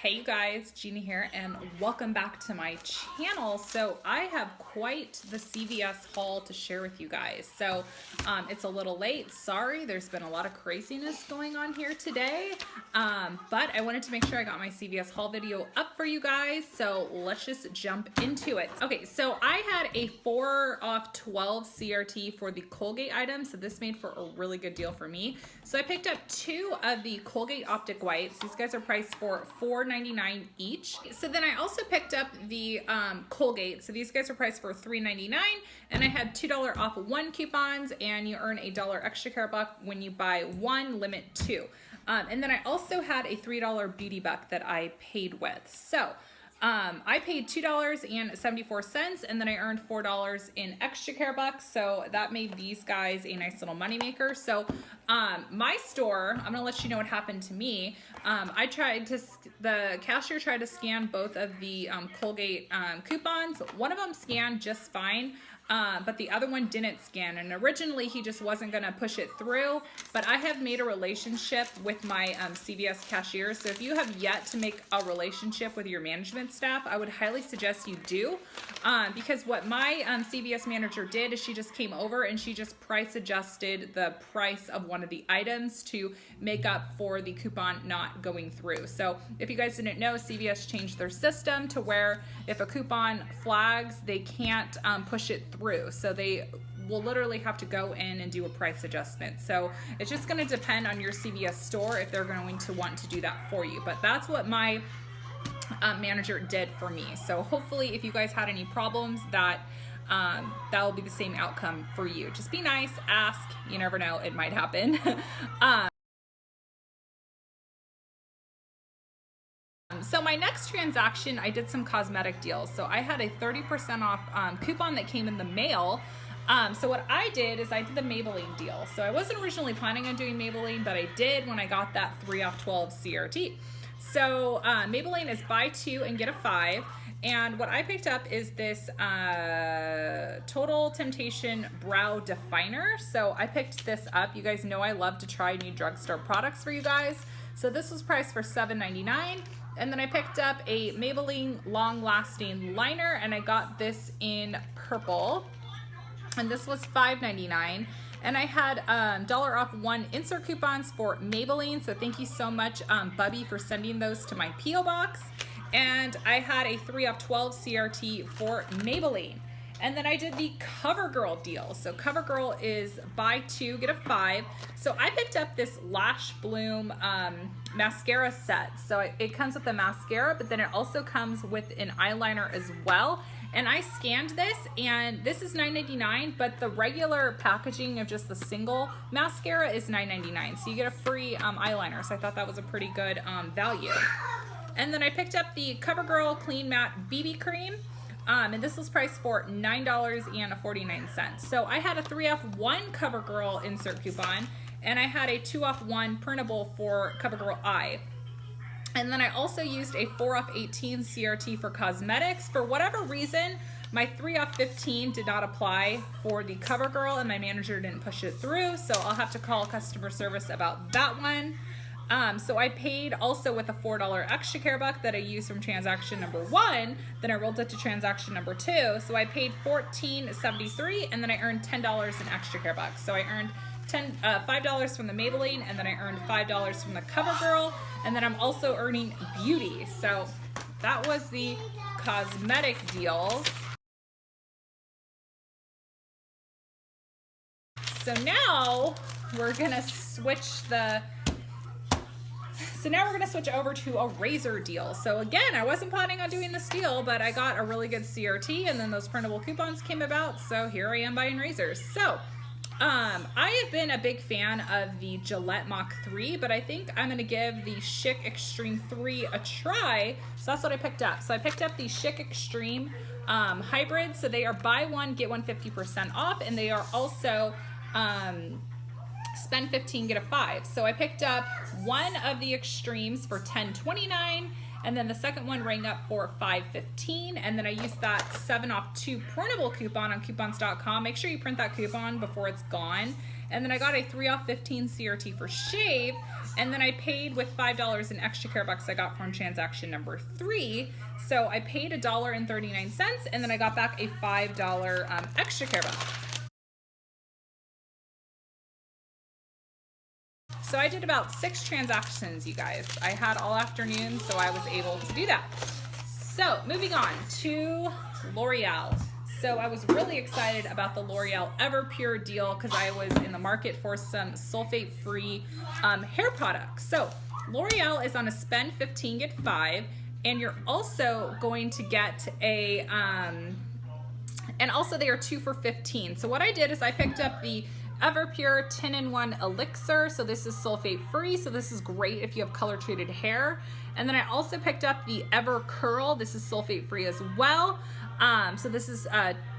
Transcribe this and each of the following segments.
Hey you guys, Gina here, and welcome back to my channel. So I have quite the CVS haul to share with you guys. So it's a little late, sorry, there's been a lot of craziness going on here today, but I wanted to make sure I got my CVS haul video up for you guys, so let's just jump into it. Okay, so I had a 4 off 12 CRT for the Colgate items, so this made for a really good deal for me. So I picked up 2 of the Colgate Optic Whites. These guys are priced for $4.99 each. So then I also picked up the Colgate. So these guys are priced for $3.99, and I had $2 off 1 coupons, and you earn a $1 extra care buck when you buy 1, limit 2. And then I also had a $3 beauty buck that I paid with. So I paid $2.74, and then I earned $4 in extra care bucks, so that made these guys a nice little money maker. So my store, I'm gonna let you know what happened to me. The cashier tried to scan both of the Colgate coupons. One of them scanned just fine, but the other one didn't scan, and originally he just wasn't gonna push it through, but I have made a relationship with my CVS cashier, so if you have yet to make a relationship with your management staff, I would highly suggest you do, because what my CVS manager did is she just came over and she just price adjusted the price of one of the items to make up for the coupon not going through. So if you guys didn't know, CVS changed their system to where if a coupon flags, they can't push it through. So they will literally have to go in and do a price adjustment. So it's just going to depend on your CVS store if they're going to want to do that for you. But that's what my manager did for me. So hopefully if you guys had any problems, that will be the same outcome for you. Just be nice, ask, you never know, it might happen. So my next transaction, I did some cosmetic deals. So I had a 30% off coupon that came in the mail. So what I did is I did the Maybelline deal. So I wasn't originally planning on doing Maybelline, but I did when I got that 3 off 12 CRT. So Maybelline is buy 2 and get a 5. And what I picked up is this Total Temptation Brow Definer. So I picked this up. You guys know I love to try new drugstore products for you guys. So this was priced for $7.99. And then I picked up a Maybelline Long Lasting Liner, and I got this in purple. And this was $5.99. And I had $1 off 1 insert coupons for Maybelline. So thank you so much, Bubby, for sending those to my P.O. box. And I had a 3 off 12 CRT for Maybelline. And then I did the CoverGirl deal. So CoverGirl is buy 2, get a 5. So I picked up this Lash Bloom mascara set. So it comes with the mascara, but then it also comes with an eyeliner as well. And I scanned this, and this is $9.99, but the regular packaging of just the single mascara is $9.99. So you get a free eyeliner. So I thought that was a pretty good value. And then I picked up the CoverGirl Clean Matte BB Cream. And this was priced for $9.49. So I had a 3 off 1 CoverGirl insert coupon, and I had a 2 off 1 printable for CoverGirl Eye. And then I also used a 4 off 18 CRT for cosmetics. For whatever reason, my 3 off 15 did not apply for the CoverGirl, and my manager didn't push it through, so I'll have to call customer service about that one. So I paid also with a $4 extra care buck that I used from transaction number 1, then I rolled it to transaction number 2, so I paid $14.73, and then I earned $10 in extra care bucks. So I earned $5 from the Maybelline, and then I earned $5 from the CoverGirl, and then I'm also earning beauty. So that was the cosmetic deals. So now we're gonna switch over to a razor deal. So again, I wasn't planning on doing this deal, but I got a really good CRT, and then those printable coupons came about, so here I am buying razors. So I have been a big fan of the Gillette Mach 3, but I think I'm going to give the Schick Extreme 3 a try, so that's what I picked up. So I picked up the Schick Extreme Hybrid, so they are buy 1, get 1 50% off, and they are also spend 15, get a 5. So I picked up one of the Extremes for $10.29, and then the second one rang up for $5.15, and then I used that 7 off 2 printable coupon on coupons.com. Make sure you print that coupon before it's gone. And then I got a 3 off 15 CRT for shave, And then I paid with $5 in extra care bucks I got from transaction number 3. So I paid $1.39, and then I got back a $5 extra care buck. So I did about 6 transactions, you guys. I had all afternoon, so I was able to do that. So moving on to L'Oreal. So I was really excited about the L'Oreal Everpure deal because I was in the market for some sulfate-free hair products. So L'Oreal is on a spend 15, get 5, and you're also going to get a, and also they are 2 for 15. So what I did is I picked up the Everpure 10-in-1 elixir. So this is sulfate free. So this is great if you have color treated hair. And then I also picked up the Ever Curl. This is sulfate free as well. So this is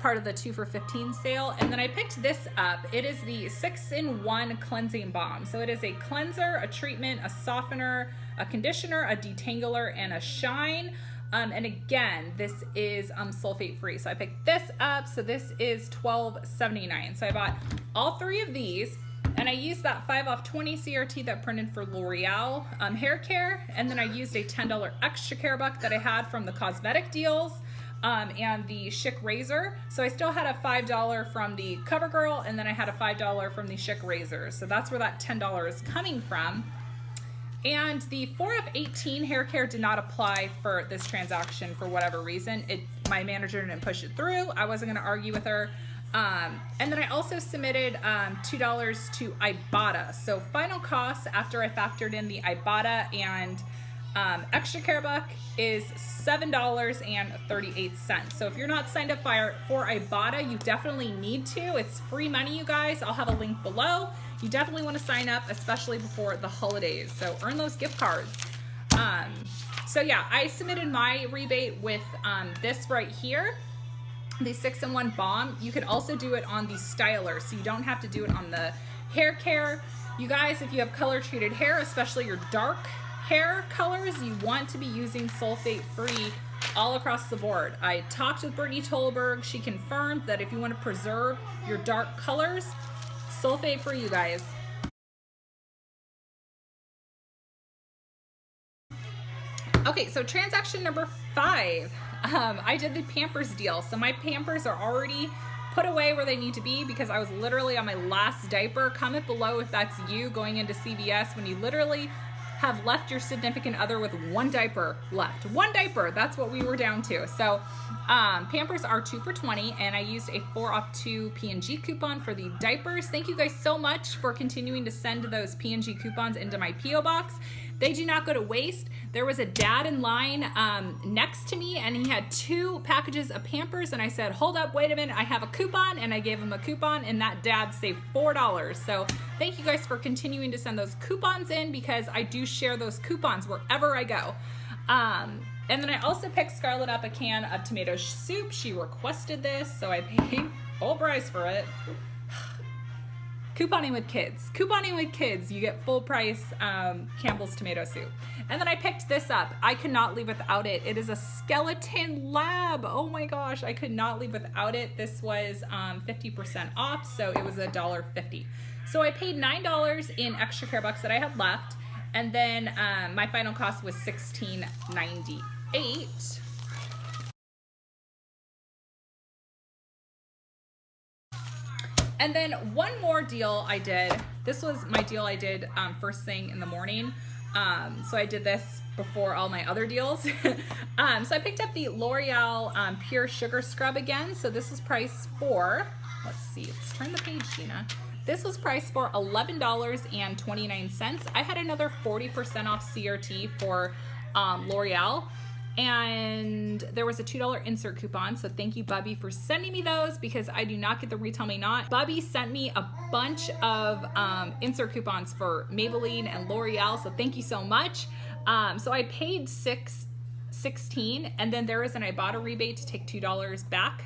part of the 2 for 15 sale. And then I picked this up. It is the 6-in-1 cleansing balm. So it is a cleanser, a treatment, a softener, a conditioner, a detangler, and a shine. And again, this is sulfate free. So I picked this up. So this is $12.79. So I bought all 3 of these, and I used that 5 off 20 CRT that printed for L'Oreal hair care. And then I used a $10 extra care buck that I had from the Cosmetic Deals and the Chic Razor. So I still had a $5 from the CoverGirl, and then I had a $5 from the Chic Razor. So that's where that $10 is coming from. And the 4 of 18 hair care did not apply for this transaction for whatever reason. My manager didn't push it through. I wasn't going to argue with her. And then I also submitted $2 to Ibotta. So final cost after I factored in the Ibotta and extra care buck is $7.38. So if you're not signed up for Ibotta, you definitely need to. It's free money, you guys. I'll have a link below. You definitely want to sign up, especially before the holidays. So earn those gift cards. So yeah, I submitted my rebate with this right here, the 6-in-1 balm. You could also do it on the styler, so you don't have to do it on the hair care. You guys, if you have color treated hair, especially your dark hair colors, you want to be using sulfate free all across the board. I talked with Brittany Tolberg. She confirmed that if you want to preserve your dark colors, sulfate free, you guys. Okay, so transaction number 5. I did the Pampers deal. So my Pampers are already put away where they need to be because I was literally on my last diaper. Comment below if that's you going into CVS when you literally have left your significant other with 1 diaper left. 1 diaper, that's what we were down to. So Pampers are 2 for 20, and I used a 4 off 2 P&G coupon for the diapers. Thank you guys so much for continuing to send those P&G coupons into my P.O. box. They do not go to waste. There was a dad in line next to me, and he had 2 packages of Pampers, and I said, hold up, wait a minute, I have a coupon, and I gave him a coupon, and that dad saved $4. So thank you guys for continuing to send those coupons in because I do share those coupons wherever I go. And then I also picked Scarlett up a can of tomato soup. She requested this, so I paid full price for it. Couponing with kids. Couponing with kids. You get full price Campbell's tomato soup. And then I picked this up. I could not leave without it. It is a skeleton lab. Oh my gosh, I could not leave without it. This was 50% off, so it was $1.50. So I paid $9 in extra care bucks that I had left, and then my final cost was $16.98. And then one more deal I did. This was my deal I did first thing in the morning. So I did this before all my other deals. So I picked up the L'Oreal Pure Sugar Scrub again. So this was priced for, let's see, let's turn the page, Gina. This was priced for $11.29. I had another 40% off CRT for L'Oreal. And there was a $2 insert coupon, so thank you, Bubby, for sending me those because I do not get the Retail Me Not. Bubby sent me a bunch of insert coupons for Maybelline and L'Oreal, so thank you so much. So I paid $16, and then there is an Ibotta rebate to take $2 back,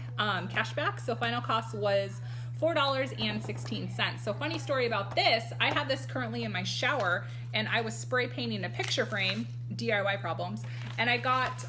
cash back, so final cost was $4.16. So funny story about this, I have this currently in my shower, and I was spray painting a picture frame, DIY problems, and I got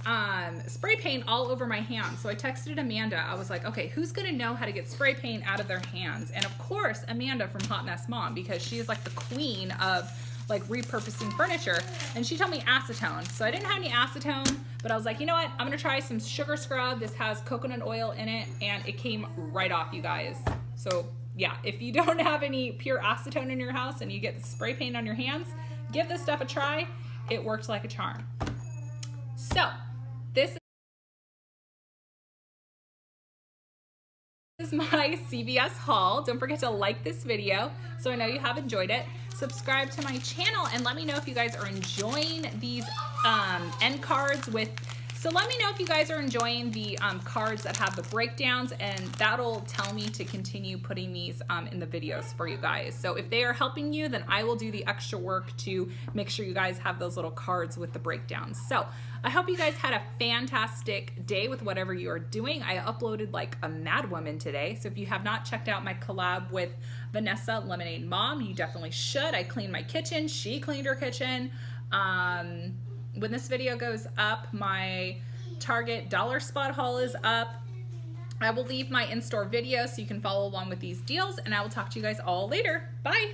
spray paint all over my hands. So I texted Amanda. I was like, okay, who's gonna know how to get spray paint out of their hands? And of course, Amanda from Hot Mess Mom, because she is like the queen of like repurposing furniture. And she told me acetone. So I didn't have any acetone, but I was like, you know what? I'm gonna try some sugar scrub. This has coconut oil in it, and it came right off, you guys. So yeah, if you don't have any pure acetone in your house and you get spray paint on your hands, give this stuff a try. It worked like a charm. So this is my CVS haul. Don't forget to like this video so I know you have enjoyed it. Subscribe to my channel and let me know if you guys are enjoying these end cards with, so let me know if you guys are enjoying the cards that have the breakdowns, and that'll tell me to continue putting these in the videos for you guys. So if they are helping you, then I will do the extra work to make sure you guys have those little cards with the breakdowns. So I hope you guys had a fantastic day with whatever you are doing. I uploaded like a mad woman today. So if you have not checked out my collab with Vanessa, Lemonade Mom, you definitely should. I cleaned my kitchen. She cleaned her kitchen. When this video goes up, my Target dollar spot haul is up. I will leave my in-store video so you can follow along with these deals, and I will talk to you guys all later. Bye.